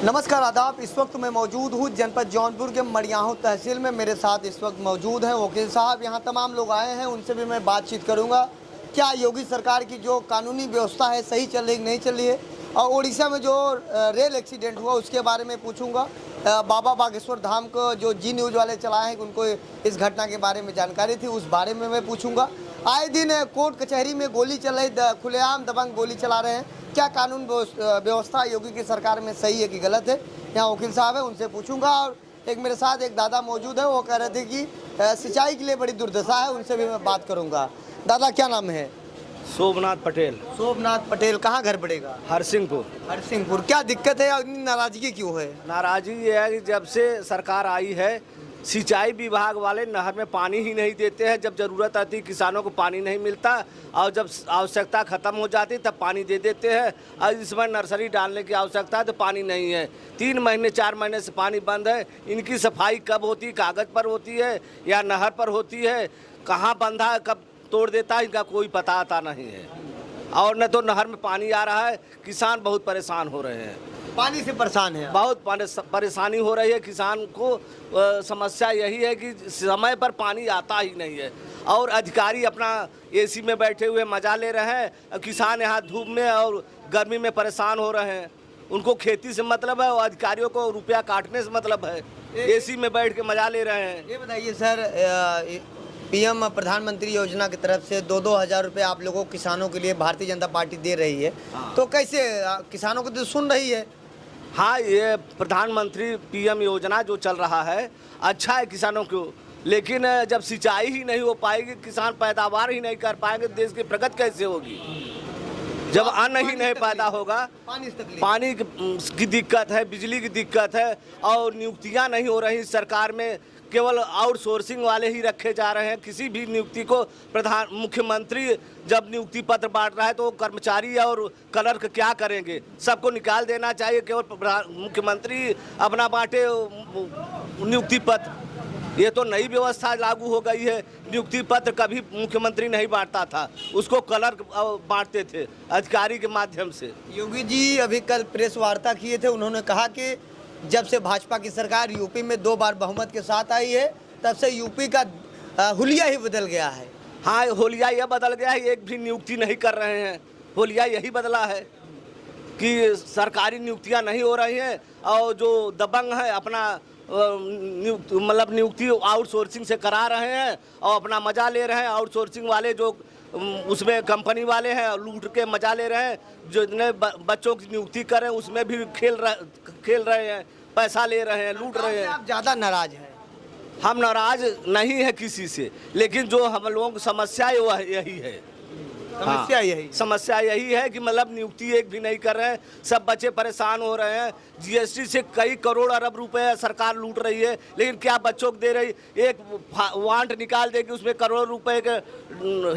नमस्कार आदाब। इस वक्त मैं मौजूद हूँ जनपद जौनपुर के मड़ियाहू तहसील में। मेरे साथ इस वक्त मौजूद हैं वकील साहब। यहाँ तमाम लोग आए हैं, उनसे भी मैं बातचीत करूँगा। क्या योगी सरकार की जो कानूनी व्यवस्था है सही चल रही नहीं चल रही है, और उड़ीसा में जो रेल एक्सीडेंट हुआ उसके बारे में पूछूंगा। बाबा बागेश्वर धाम को जो जी न्यूज़ वाले चलाए हैं, उनको इस घटना के बारे में जानकारी थी, उस बारे में मैं पूछूंगा। आए दिन कोर्ट कचहरी में गोली चल रही, खुलेआम दबंग गोली चला रहे हैं। क्या कानून व्यवस्था योगी की सरकार में सही है कि गलत है? यहाँ वकील साहब है, उनसे पूछूंगा। और एक मेरे साथ एक दादा मौजूद है, वो कह रहे थे कि सिंचाई के लिए बड़ी दुर्दशा है, उनसे भी मैं बात करूंगा। दादा क्या नाम है? शोभनाथ पटेल। शोभनाथ पटेल। कहाँ घर पड़ेगा? हरसिंहपुर। हरसिंहपुर। क्या दिक्कत है और इतनी नाराजगी क्यों है? नाराजगी ये है कि जब से सरकार आई है, सिंचाई विभाग वाले नहर में पानी ही नहीं देते हैं। जब ज़रूरत आती है किसानों को पानी नहीं मिलता, और जब आवश्यकता ख़त्म हो जाती तब पानी दे देते हैं। और इस समय नर्सरी डालने की आवश्यकता है तो पानी नहीं है। 3 महीने 4 महीने से पानी बंद है। इनकी सफाई कब होती है? कागज़ पर होती है या नहर पर होती है? कहाँ बंधा है, कब तोड़ देता है, इनका कोई पता आता नहीं है। और न तो नहर में पानी आ रहा है, किसान बहुत परेशान हो रहे हैं। पानी से परेशान है? बहुत परेशानी हो रही है किसान को। समस्या यही है कि समय पर पानी आता ही नहीं है, और अधिकारी अपना एसी में बैठे हुए मजा ले रहे हैं। किसान यहाँ धूप में और गर्मी में परेशान हो रहे हैं। उनको खेती से मतलब है और अधिकारियों को रुपया काटने से मतलब है। एसी में बैठ के मजा ले रहे हैं। ये बताइए सर, पीएम प्रधानमंत्री योजना की तरफ से 2-2 हज़ार रुपये आप लोगों को किसानों के लिए भारतीय जनता पार्टी दे रही है। हाँ। तो कैसे किसानों को तो सुन रही है? हाँ, ये प्रधानमंत्री पीएम योजना जो चल रहा है अच्छा है किसानों को, लेकिन जब सिंचाई ही नहीं हो पाएगी, किसान पैदावार ही नहीं कर पाएंगे, देश की प्रगति कैसे होगी? जब अन्न ही नहीं पैदा होगा। पानी की दिक्कत है, बिजली की दिक्कत है, और नियुक्तियां नहीं हो रही सरकार में। केवल आउटसोर्सिंग वाले ही रखे जा रहे हैं। किसी भी नियुक्ति को मुख्यमंत्री जब नियुक्ति पत्र बांट रहा है तो कर्मचारी और क्लर्क क्या करेंगे? सबको निकाल देना चाहिए, केवल मुख्यमंत्री अपना बांटे नियुक्ति पत्र। ये तो नई व्यवस्था लागू हो गई है। नियुक्ति पत्र कभी मुख्यमंत्री नहीं बांटता था, उसको क्लर्क बांटते थे अधिकारी के माध्यम से। योगी जी अभी कल प्रेस वार्ता किए थे, उन्होंने कहा कि जब से भाजपा की सरकार यूपी में 2 बार बहुमत के साथ आई है, तब से यूपी का हुलिया ही बदल गया है। हाँ, होलिया यह बदल गया है, एक भी नियुक्ति नहीं कर रहे हैं। होलिया यही बदला है कि सरकारी नियुक्तियां नहीं हो रही हैं, और जो दबंग है अपना नियुक्ति आउटसोर्सिंग से करा रहे हैं और अपना मजा ले रहे हैं। आउटसोर्सिंग वाले जो उसमें कंपनी वाले हैं लूट के मजा ले रहे हैं। जो इतने बच्चों की नियुक्ति कर रहे हैं उसमें भी खेल रहे हैं, पैसा ले रहे हैं, लूट रहे हैं। आप ज़्यादा नाराज हैं? हम नाराज नहीं है किसी से, लेकिन जो हम लोगों की समस्या है वह यही है। समस्या यही है कि मतलब नियुक्ति एक भी नहीं कर रहे हैं। सब बच्चे परेशान हो रहे हैं। जीएसटी से कई करोड़ अरब रुपए सरकार लूट रही है, लेकिन क्या बच्चों को दे रही? एक वांट निकाल देगी, उसमें करोड़ रुपए के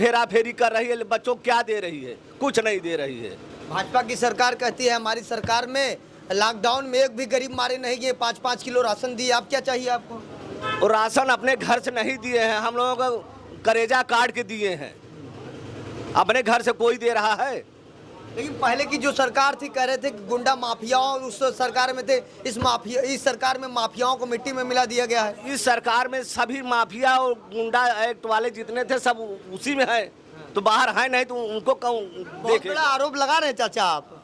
हेरा फेरी कर रही है। बच्चों को क्या दे रही है? कुछ नहीं दे रही है। भाजपा की सरकार कहती है हमारी सरकार में लॉकडाउन में एक भी गरीब मारे नहीं गए, 5-5 किलो राशन दिए। आप क्या चाहिए आपको? और राशन अपने घर से नहीं दिए हैं, हम लोगों को करेजा काट के दिए हैं। अपने घर से कोई दे रहा है? लेकिन पहले की जो सरकार थी कह रहे थे कि गुंडा माफियाओं उस सरकार में थे। इस सरकार में माफियाओं को मिट्टी में मिला दिया गया है। इस सरकार में सभी माफिया और गुंडा एक्ट वाले जितने थे सब उसी में है, तो बाहर है नहीं तो उनको बहुत बड़ा आरोप लगा रहे हैं चाचा आप।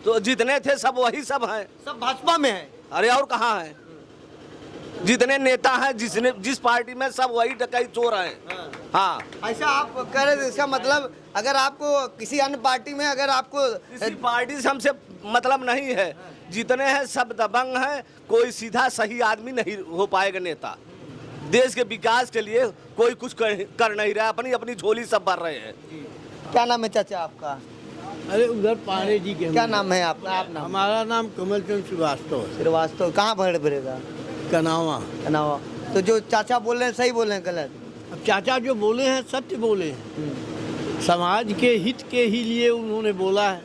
तो जितने थे सब वही सब हैं। सब भाजपा में है? अरे और कहाँ है? जितने नेता हैं जिस पार्टी में, सब वही डकैत चोर हैं। हाँ, ऐसा आप कह रहे थे? इसका मतलब अगर आपको किसी अन्य पार्टी में, अगर आपको किसी पार्टी से हमसे मतलब नहीं है। जितने हैं सब दबंग हैं। कोई सीधा सही आदमी नहीं हो पाएगा नेता। देश के विकास के लिए कोई कुछ कर नहीं रहा, अपनी अपनी झोली सब भर रहे हैं। क्या नाम है चाचा आपका? अरे उधर पांडे जी के। क्या नाम है आपका? आप नाम? हमारा नाम कमल चंद श्रीवास्तव। कहाँ भर पड़ेगा? कनावा। तो जो चाचा बोल रहे हैं सही बोल रहे हैं गलत? अब चाचा जो बोले हैं सत्य बोले हैं। समाज के हित के ही लिए उन्होंने बोला है,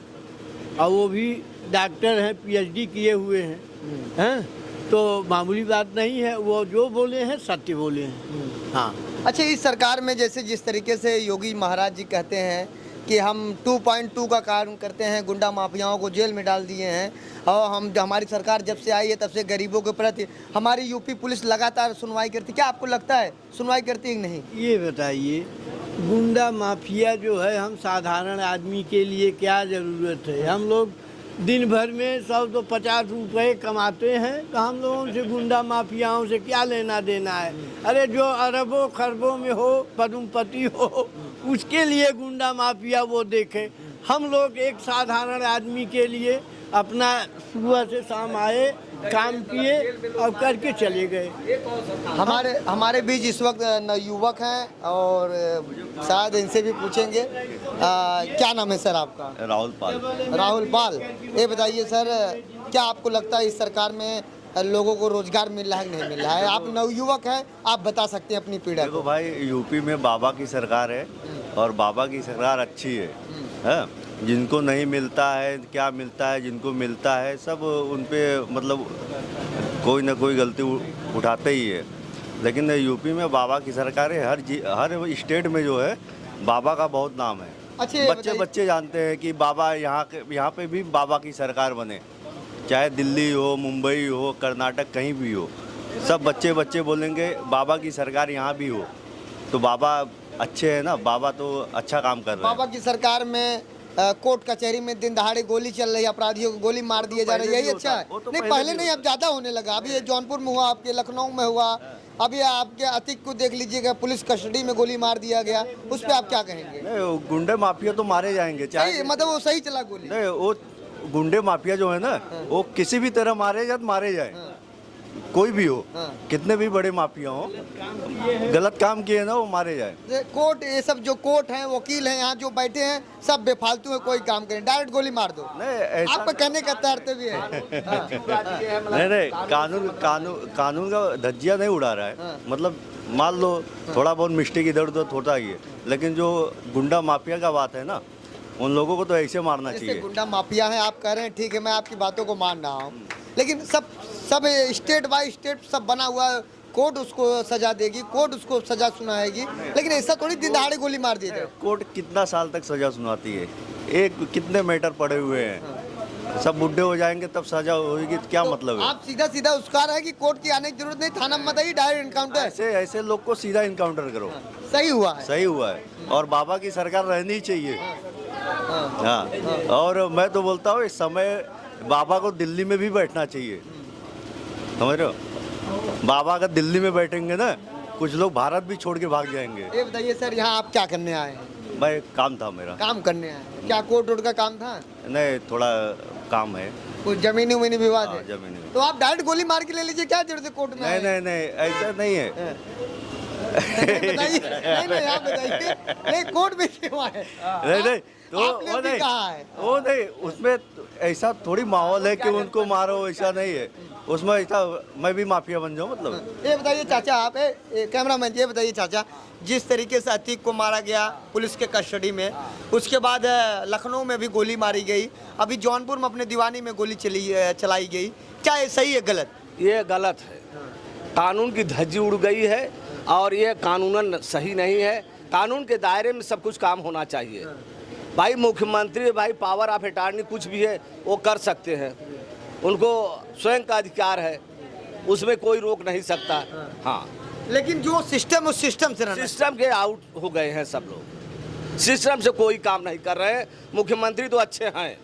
और वो भी डॉक्टर हैं, पीएचडी किए हुए हैं। तो मामूली बात नहीं है, वो जो बोले हैं सत्य बोले हैं। हाँ। अच्छा, इस सरकार में जैसे जिस तरीके से योगी महाराज जी कहते हैं कि हम 2.2 का काम करते हैं, गुंडा माफियाओं को जेल में डाल दिए हैं, और हमारी सरकार जब से आई है तब से गरीबों के प्रति हमारी यूपी पुलिस लगातार सुनवाई करती। क्या आपको लगता है सुनवाई करती है कि नहीं? ये बताइए, गुंडा माफिया जो है, हम साधारण आदमी के लिए क्या ज़रूरत है? हम लोग दिन भर में 100-150 रुपए कमाते हैं, तो हम लोगों से गुंडा माफियाओं से क्या लेना देना है? अरे जो अरबों खरबों में हो, पदमपति हो, उसके लिए गुंडा माफिया वो देखे। हम लोग एक साधारण आदमी के लिए अपना सुबह से शाम आए, काम किए और करके चले गए। हमारे बीच इस वक्त युवक हैं और शायद इनसे भी पूछेंगे। क्या नाम है सर आपका? राहुल पाल। राहुल पाल, ये बताइए सर, क्या आपको लगता है इस सरकार में लोगों को रोजगार मिल रहा है कि नहीं मिल रहा है? आप नवयुवक हैं, आप बता सकते हैं अपनी पीड़ा देखो को। भाई, यूपी में बाबा की सरकार है और बाबा की सरकार अच्छी है? जिनको नहीं मिलता है क्या मिलता है, जिनको मिलता है सब उन पे मतलब कोई ना कोई गलती उठाते ही है। लेकिन यूपी में बाबा की सरकार है, हर स्टेट में जो है बाबा का बहुत नाम है। अच्छा, बच्चे जानते हैं कि बाबा यहाँ पे भी बाबा की सरकार बने, चाहे दिल्ली हो, मुंबई हो, कर्नाटक, कहीं भी हो, सब बच्चे बोलेंगे बाबा की सरकार यहाँ भी हो। तो बाबा अच्छे हैं ना, बाबा तो अच्छा काम कर रहे हैं। बाबा की सरकार में कोर्ट कचहरी में दिन दहाड़े गोली चल रही है, अपराधियों को गोली मार दिए जा रहे हैं, यही अच्छा है? नहीं, पहले नहीं, अब ज्यादा होने लगा। अभी ये जौनपुर में हुआ, आपके लखनऊ में हुआ, अभी आपके अतिक को देख लीजिएगा, पुलिस कस्टडी में गोली मार दिया गया, उस पर आप क्या कहेंगे? नहीं, गुंडे माफिया तो मारे जाएंगे, चाहे मतलब वो सही चला गोली? नहीं, वो गुंडे माफिया जो है ना, वो किसी भी तरह मारे जाए, कोई भी हो, कितने भी बड़े माफिया हो, गलत काम किए ना वो मारे जाए। कोर्ट, ये सब जो कोर्ट हैं, वकील हैं, यहाँ जो बैठे हैं, सब बेफालतू है, कोई काम करें, डायरेक्ट गोली मार दो। नहीं, ऐसा आपका कहने का तर्क भी है। नहीं, कानून का धज्जिया नहीं उड़ा रहा है। मतलब मान लो थोड़ा बहुत मिस्टेक इधर उधर होता ही है, लेकिन जो गुंडा माफिया का बात है ना, उन लोगों को तो ऐसे मारना चाहिए। गुंडा माफिया है आप कह रहे हैं, ठीक है, मैं आपकी बातों को मान रहा हूँ, लेकिन सब स्टेट बाय स्टेट सब बना हुआ है, कोर्ट उसको सजा देगी, कोर्ट उसको सजा सुनाएगी, लेकिन ऐसा थोड़ी दिन दहाड़े गोली मार दी जाए। कोर्ट कितना साल तक सजा सुनाती है? एक कितने मैटर पड़े हुए हैं, सब बुढ़े हो जाएंगे तब सजा होगी, तो क्या मतलब है? आप सीधा उसका रहा है कि कोर्ट की आने की जरूरत नहीं, थाना में बताइए, डायरेक्ट इनकाउंटर। ऐसे लोग को सीधा इनकाउंटर करो। सही हुआ है, सही हुआ है। और बाबा की सरकार रहनी चाहिए। हाँ, और मैं तो बोलता हूँ इस समय बाबा को दिल्ली में भी बैठना चाहिए, समझ रहे हो? बाबा अगर दिल्ली में बैठेंगे ना, कुछ लोग भारत भी छोड़ के भाग जाएंगे। ये बताइए सर, यहाँ आप क्या करने आए हैं? भाई काम था मेरा। काम करने आए, क्या कोर्ट वोर्ट का काम था? नहीं, थोड़ा काम है, कुछ जमीनी उमीनी विवाद है? जमीनी। तो आप डायरेक्ट गोली मार के ले लीजिए, क्या जरूरत है कोर्ट में? नहीं, ऐसा नहीं है। बताइए, नहीं आप बताइए, नहीं कोर्ट में क्यों आए? नहीं, तो आपने भी कहा है। वो नहीं, उसमें ऐसा थोड़ी माहौल है कि उनको मारो, ऐसा नहीं है उसमें। ऐसा मैं भी माफिया बन जाऊँ मतलब? ये बताइए चाचा, आप कैमरामैन, ये बताइए चाचा, जिस तरीके से अतीक को मारा गया पुलिस के कस्टडी में, उसके बाद लखनऊ में भी गोली मारी गई, अभी जौनपुर में अपने दीवानी में गोली चलाई गई, क्या ये सही है गलत? ये गलत है, कानून की धज्जी उड़ गई है और ये कानूनन सही नहीं है। कानून के दायरे में सब कुछ काम होना चाहिए। भाई मुख्यमंत्री, भाई पावर ऑफ अटॉर्नी कुछ भी है वो कर सकते हैं, उनको स्वयं का अधिकार है, उसमें कोई रोक नहीं सकता। हाँ, लेकिन जो सिस्टम, उस सिस्टम से सिस्टम के आउट हो गए हैं सब लोग, सिस्टम से कोई काम नहीं कर रहे हैं। मुख्यमंत्री तो अच्छे हैं,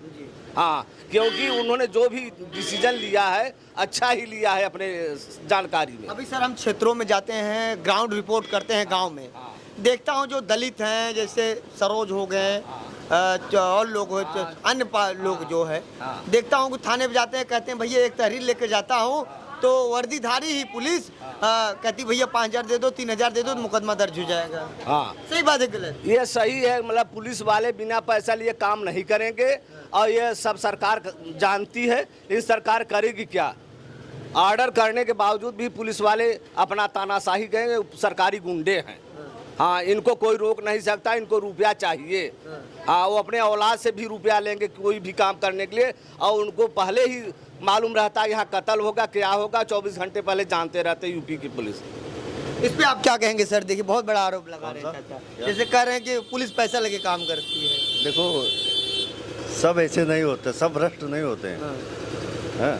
हाँ, क्योंकि उन्होंने जो भी डिसीजन लिया है अच्छा ही लिया है अपने जानकारी में। अभी सर हम क्षेत्रों में जाते हैं, ग्राउंड रिपोर्ट करते हैं, गांव में देखता हूं जो दलित हैं, जैसे सरोज हो गए और लोग हो, अन्य लोग जो है, देखता हूं कि थाने पे जाते हैं, कहते हैं भैया एक तहरीर लेके जाता हूं, तो वर्दीधारी ही पुलिस कहती भैया 5,000 दे दो, 3,000 दे दो, तो मुकदमा दर्ज हो जाएगा। हाँ, सही बात है गलत? ये सही है, मतलब पुलिस वाले बिना पैसा लिए काम नहीं करेंगे और ये सब सरकार जानती है, लेकिन सरकार करेगी क्या? ऑर्डर करने के बावजूद भी पुलिस वाले अपना तानाशाही गए, सरकारी गुंडे हैं। हाँ, इनको कोई रोक नहीं सकता, इनको रुपया चाहिए। हाँ, वो अपने औलाद से भी रुपया लेंगे कोई भी काम करने के लिए, और उनको पहले ही मालूम रहता है यहाँ कत्ल होगा, क्या होगा, 24 घंटे पहले जानते रहते यूपी की पुलिस। इस पे आप क्या कहेंगे सर? देखिए बहुत बड़ा आरोप लगा रहे हैं चाचा, जैसे कह रहे हैं कि पुलिस पैसा लेके काम करती है। देखो सब ऐसे नहीं होते, सब भ्रष्ट नहीं होते हैं। हाँ,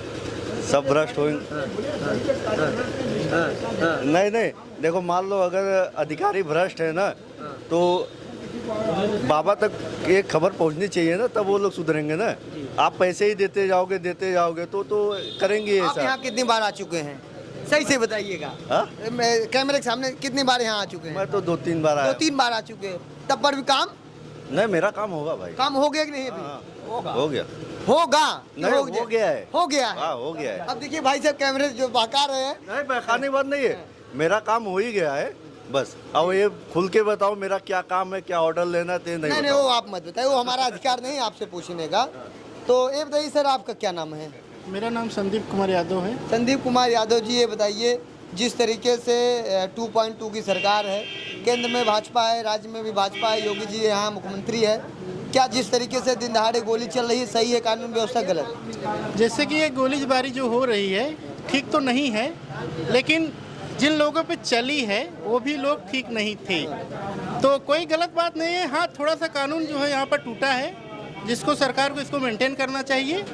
सब भ्रष्ट हो नहीं नहीं, देखो मान लो अगर अधिकारी भ्रष्ट है ना तो बाबा तक एक खबर पहुंचनी चाहिए ना, तब वो लोग सुधरेंगे ना। आप पैसे ही देते जाओगे तो करेंगे आप ऐसा। यहाँ कितनी बार आ चुके हैं, सही से बताइएगा। हाँ? कैमरे के सामने कितनी बार यहाँ आ चुके हैं? मैं तो 2-3 बार आया। 2-3 बार आ चुके हैं, तब पर भी काम नहीं, मेरा काम होगा भाई। काम हो गया कि नहीं अभी? हाँ, होगा हो गया। होगा नहीं, हो गया है। हो गया है। हाँ, हो गया है। अब देखिए भाई साहब कैमरे जो बहका रहे हैं। नहीं, बहकाने बात नहीं है, मेरा काम हो ही गया है बस। अब ये खुल के बताओ मेरा क्या काम है, क्या ऑर्डर लेना है, नहीं नहीं, वो आप मत बताइए, वो हमारा अधिकार नहीं आपसे पूछने का। तो ये बताइए सर, आपका क्या नाम है? मेरा नाम संदीप कुमार यादव है। संदीप कुमार यादव जी, ये बताइए जिस तरीके से 2.2 की सरकार है, केंद्र में भाजपा है, राज्य में भी भाजपा है, योगी जी यहाँ मुख्यमंत्री है, क्या जिस तरीके से दिन दहाड़े गोली चल रही है सही है, कानून व्यवस्था गलत? जैसे कि ये गोलीबारी जो हो रही है ठीक तो नहीं है, लेकिन जिन लोगों पे चली है वो भी लोग ठीक नहीं थे, तो कोई गलत बात नहीं है। हाँ, थोड़ा सा कानून जो है यहाँ पर टूटा है, जिसको सरकार को इसको मेंटेन करना चाहिए।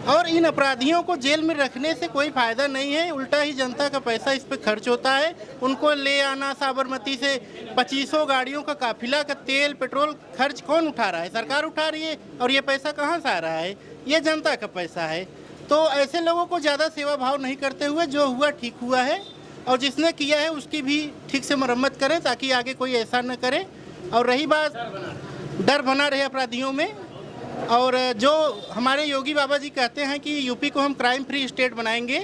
और इन अपराधियों को जेल में रखने से कोई फ़ायदा नहीं है, उल्टा ही जनता का पैसा इस पे खर्च होता है। उनको ले आना साबरमती से 2500 गाड़ियों का काफिला का तेल पेट्रोल खर्च कौन उठा रहा है? सरकार उठा रही है। और ये पैसा कहाँ से आ रहा है? ये जनता का पैसा है। तो ऐसे लोगों को ज़्यादा सेवा भाव नहीं करते हुए जो हुआ ठीक हुआ है, और जिसने किया है उसकी भी ठीक से मरम्मत करें ताकि आगे कोई ऐसा न करे। और रही बात डर बना रहे अपराधियों में, और जो हमारे योगी बाबा जी कहते हैं कि यूपी को हम क्राइम फ्री स्टेट बनाएंगे,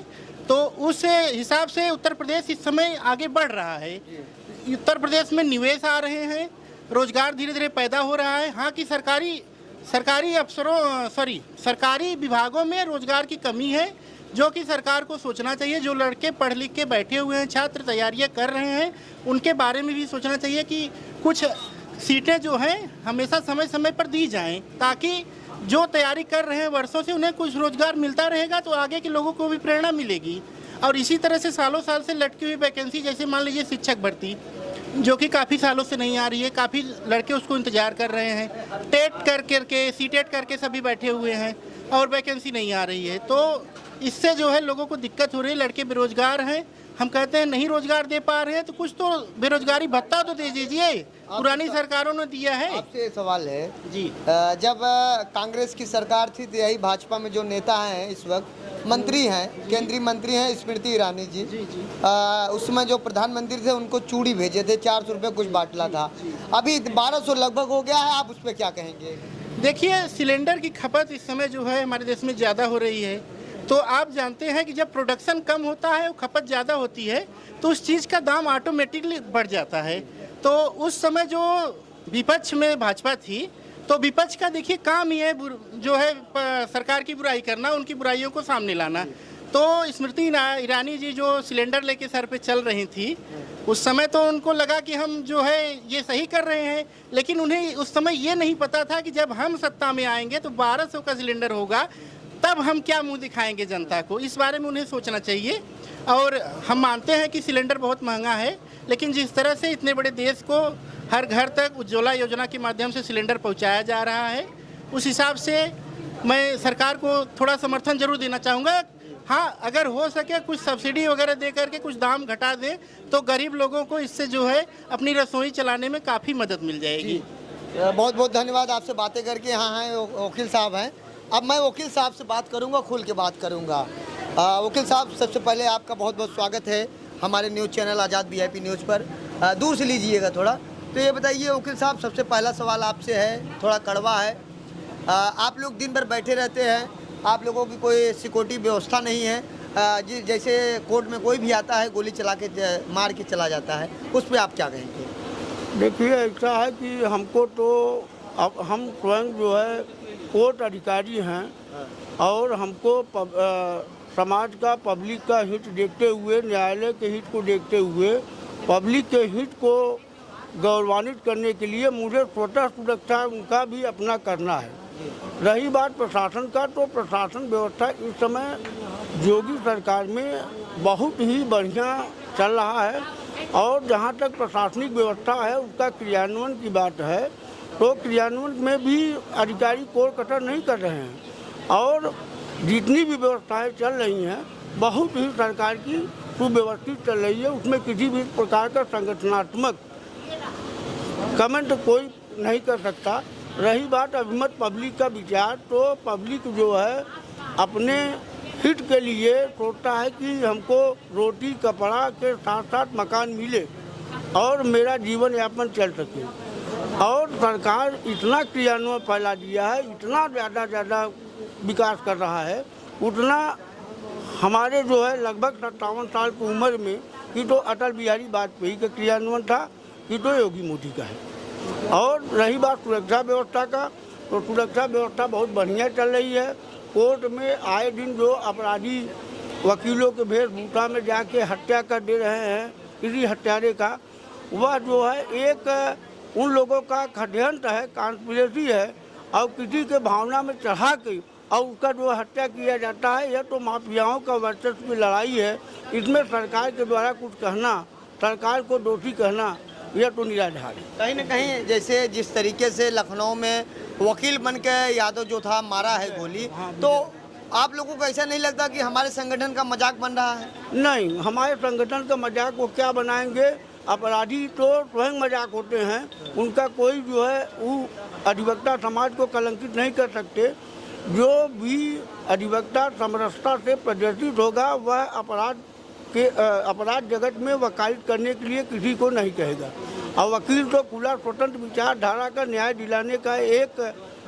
तो उस हिसाब से उत्तर प्रदेश इस समय आगे बढ़ रहा है। उत्तर प्रदेश में निवेश आ रहे हैं, रोजगार धीरे धीरे पैदा हो रहा है। हाँ कि सरकारी विभागों में रोजगार की कमी है, जो कि सरकार को सोचना चाहिए। जो लड़के पढ़ लिख के बैठे हुए हैं, छात्र तैयारियां कर रहे हैं, उनके बारे में भी सोचना चाहिए कि कुछ सीटें जो हैं हमेशा समय समय पर दी जाएं, ताकि जो तैयारी कर रहे हैं वर्षों से उन्हें कुछ रोजगार मिलता रहेगा, तो आगे के लोगों को भी प्रेरणा मिलेगी। और इसी तरह से सालों साल से लटकी हुई वैकेंसी, जैसे मान लीजिए शिक्षक भर्ती, जो कि काफ़ी सालों से नहीं आ रही है, काफ़ी लड़के उसको इंतजार कर रहे हैं। टेट करके सीटेट करके सभी बैठे हुए हैं और वैकेंसी नहीं आ रही है, तो इससे जो है लोगों को दिक्कत हो रही है। लड़के बेरोजगार हैं, हम कहते हैं नहीं रोजगार दे पा रहे हैं, तो कुछ तो बेरोजगारी भत्ता तो दे दीजिए, पुरानी सरकारों ने दिया है। आपसे सवाल है जी, जब कांग्रेस की सरकार थी तो यही भाजपा में जो नेता हैं इस वक्त मंत्री हैं, केंद्रीय मंत्री हैं स्मृति ईरानी जी, उसमें जो प्रधानमंत्री थे उनको चूड़ी भेजे थे, 400 रुपये कुछ बाटला था, अभी 1200 लगभग हो गया है, आप उस पर क्या कहेंगे? देखिए सिलेंडर की खपत इस समय जो है हमारे देश में ज़्यादा हो रही है, तो आप जानते हैं कि जब प्रोडक्शन कम होता है और खपत ज़्यादा होती है तो उस चीज़ का दाम ऑटोमेटिकली बढ़ जाता है। तो उस समय जो विपक्ष में भाजपा थी, तो विपक्ष का देखिए काम ही है जो है सरकार की बुराई करना, उनकी बुराइयों को सामने लाना। तो स्मृति ईरानी जी जो सिलेंडर लेके सर पे चल रही थी, उस समय तो उनको लगा कि हम जो है ये सही कर रहे हैं, लेकिन उन्हें उस समय ये नहीं पता था कि जब हम सत्ता में आएंगे तो 1200 का सिलेंडर होगा, तब हम क्या मुंह दिखाएंगे जनता को। इस बारे में उन्हें सोचना चाहिए। और हम मानते हैं कि सिलेंडर बहुत महंगा है, लेकिन जिस तरह से इतने बड़े देश को हर घर तक उज्ज्वला योजना के माध्यम से सिलेंडर पहुंचाया जा रहा है, उस हिसाब से मैं सरकार को थोड़ा समर्थन जरूर देना चाहूँगा। हाँ, अगर हो सके कुछ सब्सिडी वगैरह दे करके कुछ दाम घटा दें तो गरीब लोगों को इससे जो है अपनी रसोई चलाने में काफ़ी मदद मिल जाएगी। बहुत बहुत धन्यवाद आपसे बातें करके। हाँ हैं वकील साहब हैं, अब मैं वकील साहब से बात करूंगा, खुल के बात करूंगा। वकील साहब, सबसे पहले आपका बहुत बहुत स्वागत है हमारे न्यूज़ चैनल आज़ाद VIP न्यूज़ पर। दूर से लीजिएगा थोड़ा। तो ये बताइए वकील साहब, सबसे पहला सवाल आपसे है, थोड़ा कड़वा है। आप लोग दिन भर बैठे रहते हैं, आप लोगों की कोई सिक्योरिटी व्यवस्था नहीं है, जैसे कोर्ट में कोई भी आता है गोली चला के मार के चला जाता है, उस पर आप क्या कहेंगे? देखिए ऐसा है कि हमको तो अब हम स्वयं जो है कोर्ट अधिकारी हैं, और हमको समाज का पब्लिक का हित देखते हुए, न्यायालय के हित को देखते हुए, पब्लिक के हित को गौरवान्वित करने के लिए मुझे स्वतः सुरक्षा उनका भी अपना करना है। रही बात प्रशासन का, तो प्रशासन व्यवस्था इस समय योगी सरकार में बहुत ही बढ़िया चल रहा है। और जहाँ तक प्रशासनिक व्यवस्था है उसका क्रियान्वयन की बात है, तो क्रियान्वयन में भी अधिकारी कोर कटर नहीं कर रहे हैं और जितनी भी व्यवस्थाएं चल रही हैं बहुत ही सरकार की सुव्यवस्थित चल रही है। उसमें किसी भी प्रकार का संगठनात्मक कमेंट कोई नहीं कर सकता। रही बात अभिमत पब्लिक का विचार, तो पब्लिक जो है अपने हित के लिए सोचता है कि हमको रोटी कपड़ा के साथ साथ मकान मिले और मेरा जीवन यापन चल सके। और सरकार इतना क्रियान्वयन फैला दिया है, इतना ज़्यादा विकास कर रहा है, उतना हमारे जो है लगभग 57 साल की उम्र में कि तो अटल बिहारी वाजपेयी का क्रियान्वयन था कि तो योगी मोदी का है। और रही बात सुरक्षा व्यवस्था का, तो सुरक्षा व्यवस्था बहुत बढ़िया चल रही है। कोर्ट में आए दिन जो अपराधी वकीलों के वेशभूषा में जाके हत्या कर दे रहे हैं किसी हत्यारे का, वह जो है एक उन लोगों का षड्यंत्र है, कॉन्स्पिरेसी है और किसी के भावना में चढ़ा के और उसका जो हत्या किया जाता है। यह तो माफियाओं का वर्चस्व की लड़ाई है। इसमें सरकार के द्वारा कुछ कहना, सरकार को दोषी कहना, यह तो निराधार है। कहीं न कहीं जैसे जिस तरीके से लखनऊ में वकील बन के यादव जो था मारा है गोली, तो आप लोगों को ऐसा नहीं लगता कि हमारे संगठन का मजाक बन रहा है? नहीं, हमारे संगठन का मजाक वो क्या बनाएंगे। अपराधी तो स्वयं मजाक होते हैं, उनका कोई जो है वो अधिवक्ता समाज को कलंकित नहीं कर सकते। जो भी अधिवक्ता समरसता से प्रदर्शित होगा वह अपराध जगत में वकालत करने के लिए किसी को नहीं कहेगा। और वकील तो खुला स्वतंत्र विचारधारा का न्याय दिलाने का एक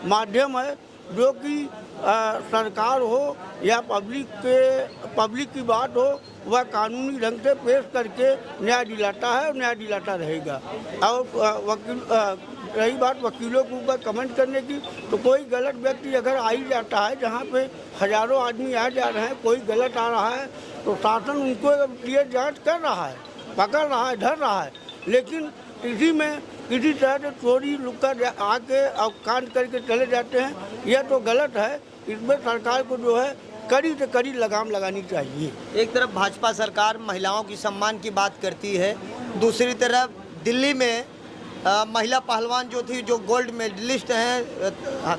माध्यम है, जो कि सरकार हो या पब्लिक की बात हो, वह कानूनी ढंग से पेश करके न्याय दिलाता है और न्याय दिलाता रहेगा। और रही बात वकीलों के ऊपर कमेंट करने की, तो कोई गलत व्यक्ति अगर आ ही जाता है, जहाँ पे हजारों आदमी आ जा रहे हैं, कोई गलत आ रहा है तो शासन उनको लिए जांच कर रहा है, पकड़ रहा है, धर रहा है। लेकिन इसी में किसी तरह से चोरी लुक्का आके और कांड करके चले जाते हैं, यह तो गलत है। इसमें सरकार को जो है कड़ी से कड़ी लगाम लगानी चाहिए। एक तरफ भाजपा सरकार महिलाओं की सम्मान की बात करती है, दूसरी तरफ दिल्ली में महिला पहलवान जो थी, जो गोल्ड मेडलिस्ट हैं,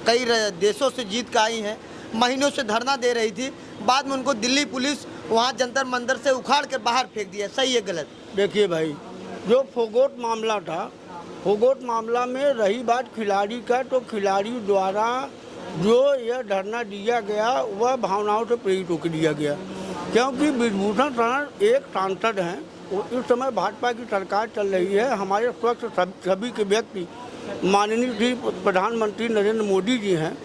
कई देशों से जीत कर आई हैं, महीनों से धरना दे रही थी, बाद में उनको दिल्ली पुलिस वहाँ जंतर मंदिर से उखाड़ के बाहर फेंक दिया। सही है गलत? देखिए भाई, जो फोगोट मामला था, फोगोट मामला में रही बात खिलाड़ी का, तो खिलाड़ी द्वारा जो यह धरना दिया गया वह भावनाओं से प्रेरित होकर दिया गया, क्योंकि ब्रिजभूषण शरण एक सांसद हैं। इस समय भाजपा की सरकार चल रही है। हमारे स्वच्छ सभी के व्यक्ति माननीय श्री प्रधानमंत्री नरेंद्र मोदी जी हैं,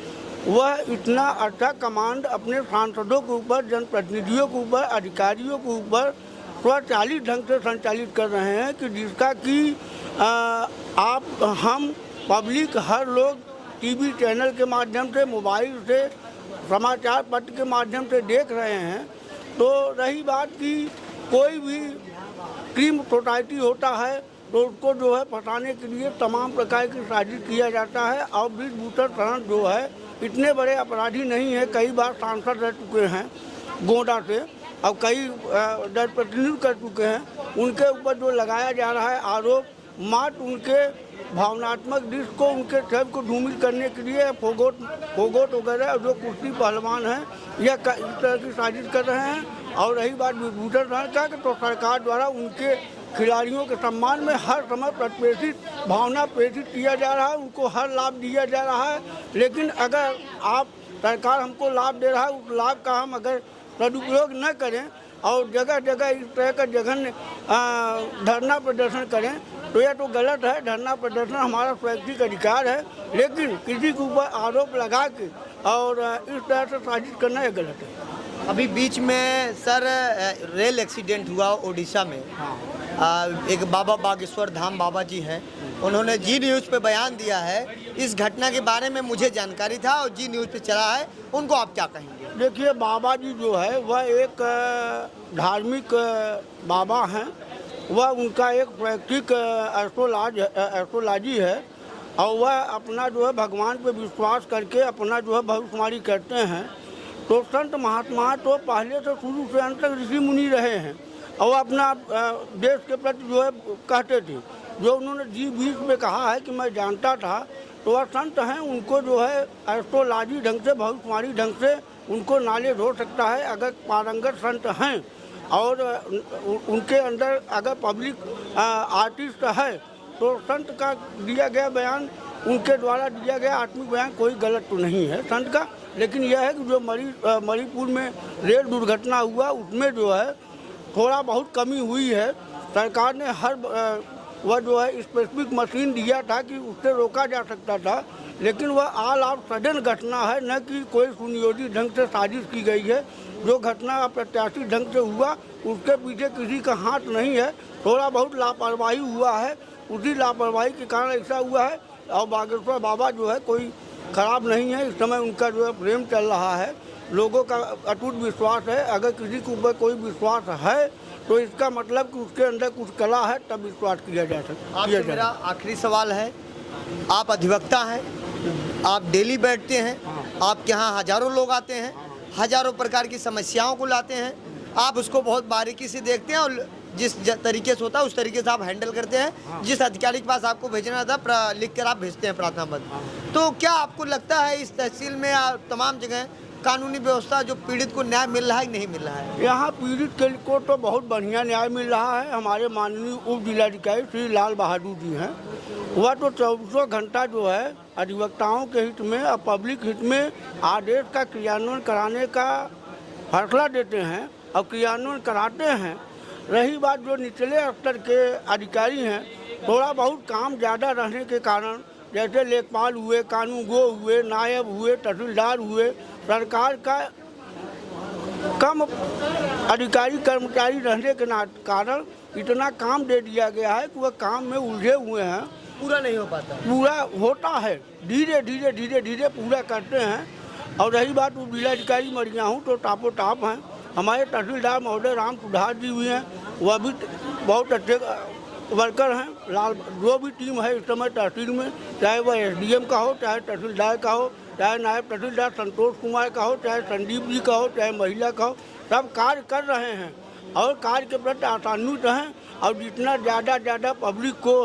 वह इतना अच्छा कमांड अपने सांसदों के ऊपर, जनप्रतिनिधियों के ऊपर, अधिकारियों के ऊपर स्वचालित ढंग से संचालित कर रहे हैं कि जिसका कि हम पब्लिक हर लोग टीवी चैनल के माध्यम से, मोबाइल से, समाचार पत्र के माध्यम से देख रहे हैं। तो रही बात कि कोई भी क्रीम सोसाइटी होता है तो उसको जो है फंसाने के लिए तमाम प्रकार की साजिश किया जाता है। और ब्रिजभूषण शरण जो है इतने बड़े अपराधी नहीं है, कई बार सांसद रह चुके हैं गोंडा से और कई जनप्रतिनिधि कर चुके हैं। उनके ऊपर जो लगाया जा रहा है आरोप, मात्र उनके भावनात्मक दृष्टि को, उनके शव को धूमिल करने के लिए फोगोट वगैरह जो कुश्ती पहलवान हैं, यह इस तरह की साजिश कर रहे हैं। और रही बात ब्रिजभूषण शरण का, तो सरकार द्वारा उनके खिलाड़ियों के सम्मान में हर समय भावना प्रेषित किया जा रहा है, उनको हर लाभ दिया जा रहा है। लेकिन अगर सरकार हमको लाभ दे रहा है, उस लाभ का हम अगर सदुपयोग न करें और जगह जगह इस तरह का जघन्य धरना प्रदर्शन करें, तो यह तो गलत है। धरना प्रदर्शन हमारा स्वैच्छिक अधिकार है, लेकिन किसी के ऊपर आरोप लगा के और इस तरह से साजिश करना यह गलत है। अभी बीच में सर रेल एक्सीडेंट हुआ ओडिशा में। एक बाबा बागेश्वर धाम बाबा जी हैं, उन्होंने जी न्यूज़ पे बयान दिया है। इस घटना के बारे में मुझे जानकारी था और जी न्यूज़ पे चला है, उनको आप क्या कहेंगे? देखिए, बाबा जी जो है वह एक धार्मिक बाबा हैं, वह उनका एक वैयक्तिक एस्ट्रोलॉजी है और वह अपना जो है भगवान पे विश्वास करके अपना जो है भविष्यवाणी करते हैं। तो संत महात्मा तो पहले से शुरू से अंत तक ऋषि मुनि रहे हैं और अपना देश के प्रति जो है कहते थे। जो उन्होंने जी बीच में कहा है कि मैं जानता था तो वह संत हैं, उनको जो है एस्ट्रोलॉजी ढंग से, भविष्यवाणी ढंग से उनको नॉलेज हो सकता है। अगर पारंगत संत हैं और उनके अंदर अगर पब्लिक आर्टिस्ट है तो संत का दिया गया बयान, उनके द्वारा दिया गया आत्मिक बयान कोई गलत तो नहीं है संत का। लेकिन यह है कि जो मणिपुर में रेल दुर्घटना हुआ उसमें जो है थोड़ा बहुत कमी हुई है। सरकार ने वह जो है स्पेसिफिक मशीन दिया था कि उससे रोका जा सकता था, लेकिन वह ऑल आउट सडन घटना है, न कि कोई सुनियोजित ढंग से साजिश की गई है। जो घटना अप्रत्याशित ढंग से हुआ उसके पीछे किसी का हाथ नहीं है, थोड़ा बहुत लापरवाही हुआ है, उसी लापरवाही के कारण ऐसा हुआ है। और बागेश्वर बाबा जो है कोई खराब नहीं है, इस समय उनका जो है प्रेम चल रहा है, लोगों का अटूट विश्वास है। अगर किसी के ऊपर कोई विश्वास है तो इसका मतलब कि उसके अंदर कुछ कला है, तब विश्वास किया जा सकता है। आपसे मेरा आखिरी सवाल है, आप अधिवक्ता हैं, आप डेली बैठते हैं, आपके यहाँ हजारों लोग आते हैं, हजारों प्रकार की समस्याओं को लाते हैं, आप उसको बहुत बारीकी से देखते हैं और जिस तरीके से होता है उस तरीके से आप हैंडल करते हैं। जिस अधिकारी के पास आपको भेजना था लिख कर आप भेजते हैं प्रार्थना पत्र। तो क्या आपको लगता है इस तहसील में तमाम जगह कानूनी व्यवस्था जो पीड़ित को न्याय मिल रहा है कि नहीं मिल रहा है? यहाँ पीड़ित को तो बहुत बढ़िया न्याय मिल रहा है। हमारे माननीय उप जिलाधिकारी श्री लाल बहादुर जी हैं, वह तो 24 घंटा जो है अधिवक्ताओं के हित में और पब्लिक हित में आदेश का क्रियान्वयन कराने का फैसला देते हैं और क्रियान्वयन कराते हैं। रही बात जो निचले स्तर के अधिकारी हैं, थोड़ा बहुत काम ज़्यादा रहने के कारण, जैसे लेखपाल हुए, कानूनगो हुए, नायब हुए, तहसीलदार हुए, सरकार का कम अधिकारी कर्मचारी रहने के कारण इतना काम दे दिया गया है कि वह काम में उलझे हुए हैं, पूरा नहीं हो पाता। पूरा होता है, धीरे धीरे पूरा करते हैं। और रही बात उप जिलाधिकारी मरियाहूँ तो टापो टाप हैं। हमारे तहसीलदार महोदय राम सुधार जी भी हैं, वह भी बहुत अच्छे वर्कर हैं। जो भी टीम है इस समय तहसील में, चाहे वह SDM का हो, चाहे तहसीलदार का हो, चाहे नायब तहसीलदार संतोष कुमार का हो, चाहे संदीप जी का हो, चाहे महिला का हो, सब कार्य कर रहे हैं और कार्य के प्रति आसान्वित हैं। और जितना ज़्यादा पब्लिक को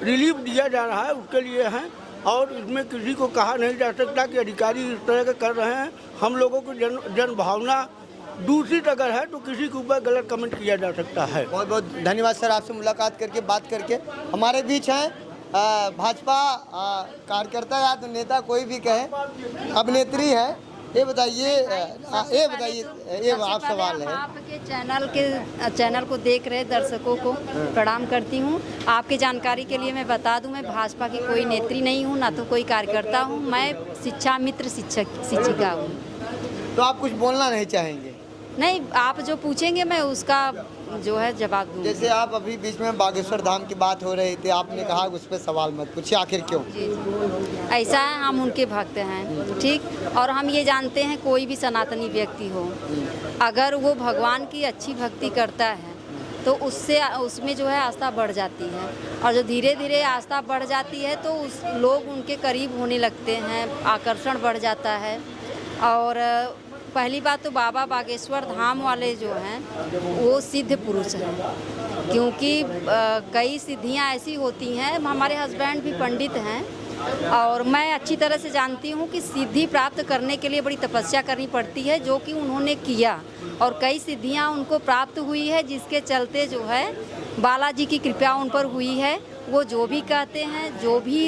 रिलीफ दिया जा रहा है उसके लिए हैं। और इसमें किसी को कहा नहीं जा सकता कि अधिकारी इस तरह के कर रहे हैं। हम लोगों की जन भावना दूषित अगर है तो किसी के ऊपर गलत कमेंट किया जा सकता है। बहुत बहुत धन्यवाद सर, आपसे मुलाकात करके बात करके। हमारे बीच हैं भाजपा कार्यकर्ता या तो नेता कोई भी कहे, अभिनेत्री है। ये बताइए ये आप सवाल है। आपके चैनल को देख रहे दर्शकों को प्रणाम करती हूँ। आपकी जानकारी के लिए मैं बता दूँ, मैं भाजपा की कोई नेत्री नहीं हूँ, ना तो कोई कार्यकर्ता हूँ। मैं शिक्षा मित्र शिक्षिका हूँ। तो आप कुछ बोलना नहीं चाहेंगे? नहीं, आप जो पूछेंगे मैं उसका जो है जवाब दूँगी। जैसे आप अभी बीच में बागेश्वर धाम की बात हो रही थी, आपने कहा उस पर सवाल मत पूछिए, आखिर क्यों? जी, ऐसा है, हम उनके भक्त हैं, ठीक। और हम ये जानते हैं कोई भी सनातनी व्यक्ति हो, अगर वो भगवान की अच्छी भक्ति करता है तो उसमें जो है आस्था बढ़ जाती है। और जो धीरे धीरे आस्था बढ़ जाती है तो लोग उनके करीब होने लगते हैं, आकर्षण बढ़ जाता है। और पहली बात तो बाबा बागेश्वर धाम वाले जो हैं वो सिद्ध पुरुष हैं, क्योंकि कई सिद्धियां ऐसी होती हैं। हमारे हस्बैंड भी पंडित हैं और मैं अच्छी तरह से जानती हूँ कि सिद्धि प्राप्त करने के लिए बड़ी तपस्या करनी पड़ती है, जो कि उन्होंने किया और कई सिद्धियाँ उनको प्राप्त हुई है, जिसके चलते जो है बालाजी की कृपा उन पर हुई है। वो जो भी कहते हैं, जो भी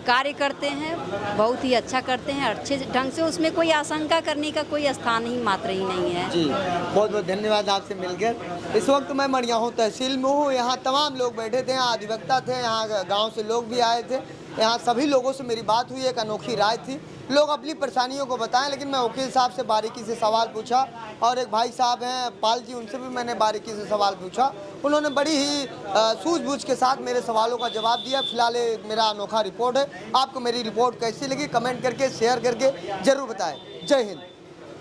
कार्य करते हैं, बहुत ही अच्छा करते हैं, अच्छे ढंग से। उसमें कोई आशंका करने का कोई स्थान ही मात्र ही नहीं है। जी, बहुत बहुत धन्यवाद आपसे मिलकर। इस वक्त मैं मड़ियाहूँ तहसील में हूँ। यहाँ तमाम लोग बैठे थे, यहाँ अधिवक्ता थे, यहाँ गांव से लोग भी आए थे। यहाँ सभी लोगों से मेरी बात हुई, एक अनोखी राय थी। लोग अपनी परेशानियों को बताएं, लेकिन मैं वकील साहब से बारीकी से सवाल पूछा और एक भाई साहब हैं पाल जी, उनसे भी मैंने बारीकी से सवाल पूछा। उन्होंने बड़ी ही सूझबूझ के साथ मेरे सवालों का जवाब दिया। फिलहाल मेरा अनोखा रिपोर्ट है। आपको मेरी रिपोर्ट कैसी लगी कमेंट करके शेयर करके ज़रूर बताएं। जय हिंद।